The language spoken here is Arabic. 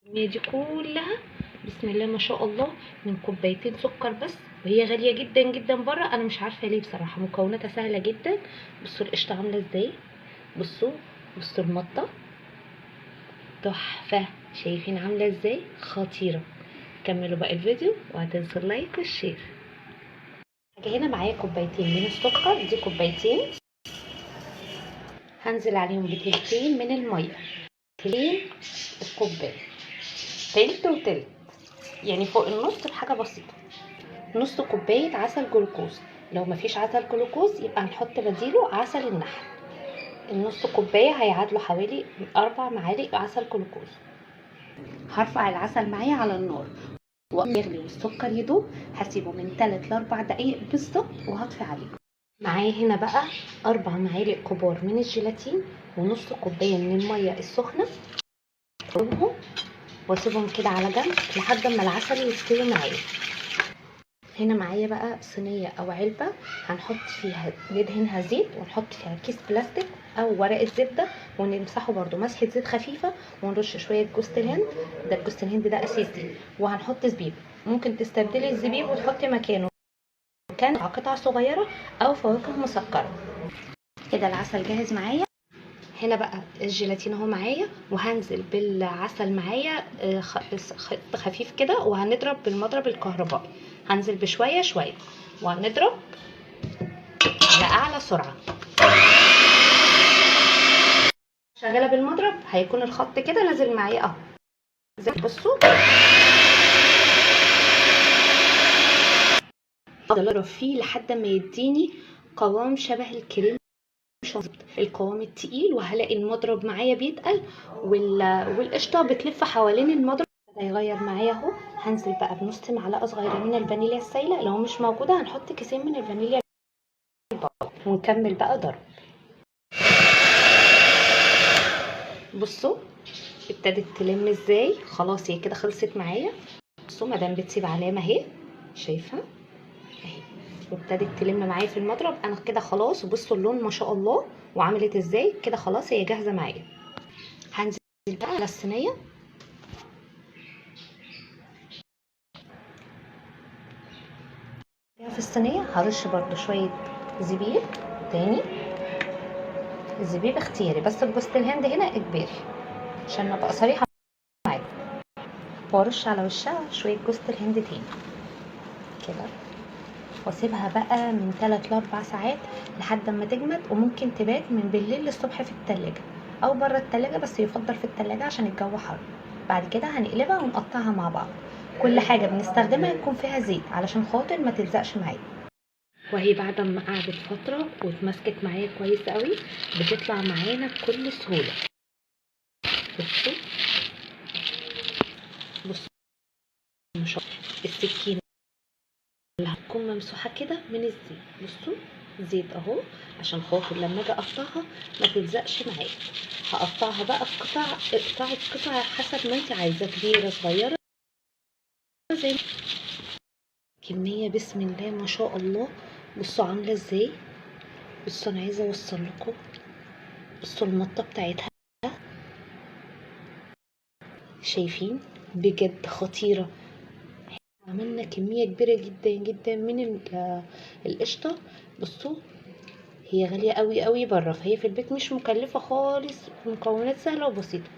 الكمية دي كلها بسم الله ما شاء الله من كوبايتين سكر بس، وهي غالية جدا جدا بره. انا مش عارفة ليه بصراحة، مكوناتها سهلة جدا. بصوا القشطة عاملة ازاي، بصوا المطة تحفة، شايفين عاملة ازاي؟ خطيرة. كملوا بقى الفيديو وهتنسوا اللايك والشير. هنا معايا كوبايتين من السكر، دي كوبايتين هنزل عليهم بتلتين من المية، تلتين الكوباية، تلت وتلت يعني فوق النص بحاجة بسيطة. نص كوباية عسل جلوكوز، لو مفيش عسل جلوكوز يبقى هنحط بديله عسل النحل. النص كوباية هيعادلوا حوالي 4 معالق عسل جلوكوز. هرفع العسل معايا على النار ويغلي والسكر يدوب، هسيبه من 3 ل 4 دقايق بالظبط وهطفي عليه. معايا هنا بقى 4 معالق كبار من الجيلاتين ونص كوباية من المية السخنة، اضربهم واسيبهم كده على جنب لحد ما العسل يستوي معايا. هنا معايا بقى صينيه او علبه هنحط فيها، ندهنها زيت ونحط فيها كيس بلاستيك او ورقه زبده ونمسحه برده مسحه زيت خفيفه، ونرش شويه جوز الهند، ده الجوز الهند ده اساسي، وهنحط زبيب. ممكن تستبدلي الزبيب وتحطي مكانه كان قطع صغيره او فواكه مسكره. كده العسل جاهز معايا. هنا بقى الجيلاتين اهو معايا، وهنزل بالعسل معايا خط خفيف كده، وهنضرب بالمضرب الكهربائي. هنزل بشويه شويه وهنضرب على اعلى سرعه. شغاله بالمضرب هيكون الخط كده نازل معايا اهو. بصوا افضل اضرب فيه لحد ما يديني قوام شبه الكريم، القوام التقيل، وهلاقي المضرب معايا بيتقل والقشطه بتلف حوالين المضرب هيغير معايا اهو. هنزل بقى بنص معلقه صغيره من الفانيليا السايله، لو مش موجوده هنحط كيسين من الفانيليا ونكمل بقى ضرب. بصوا ابتدت تلم ازاي، خلاص هي كده خلصت معايا. بصوا مادام بتسيب علامه اهي، شايفه اهي، وابتدت تلم معايا في المضرب. انا كده خلاص، وبصوا اللون ما شاء الله وعملت ازاي كده، خلاص هي جاهزه معايا. هنزل بقى على الصينيه، في الصينيه هرش برده شويه زبيب تاني. الزبيب اختياري بس الجوز الهند هنا اجباري عشان ابقى صريحه معاكم. وارش على وشها شويه جوز الهند تاني كده، واسيبها بقى من 3 ل 4 ساعات لحد ما تجمد، وممكن تبات من بالليل للصبح في التلاجة او بره التلاجة، بس يفضل في التلاجة عشان الجو حر. بعد كده هنقلبها ونقطعها مع بعض. كل حاجه بنستخدمها يكون فيها زيت علشان خاطر ما تلزقش معايا. وهي بعد ما قعدت فتره واتمسكت معايا كويس قوي بتطلع معانا بكل سهوله. بصوا السكينه اللي هتكون ممسوحه كده من الزيت، بصوا زيت اهو عشان خاطر لما اجي اقطعها ما تلزقش معايا. هقطعها بقى اقطعي قطع حسب ما انت عايزه، كبيره صغيره زي كميه. بسم الله ما شاء الله، بصوا عامله ازاي. بصوا انا عايزه اوصل لكم، بصوا المطه بتاعتها، شايفين بجد خطيره. عملنا كميه كبيره جدا جدا من القشطه. بصوا هي غاليه قوي قوي بره، فهي في البيت مش مكلفه خالص، مكونات سهله وبسيطه.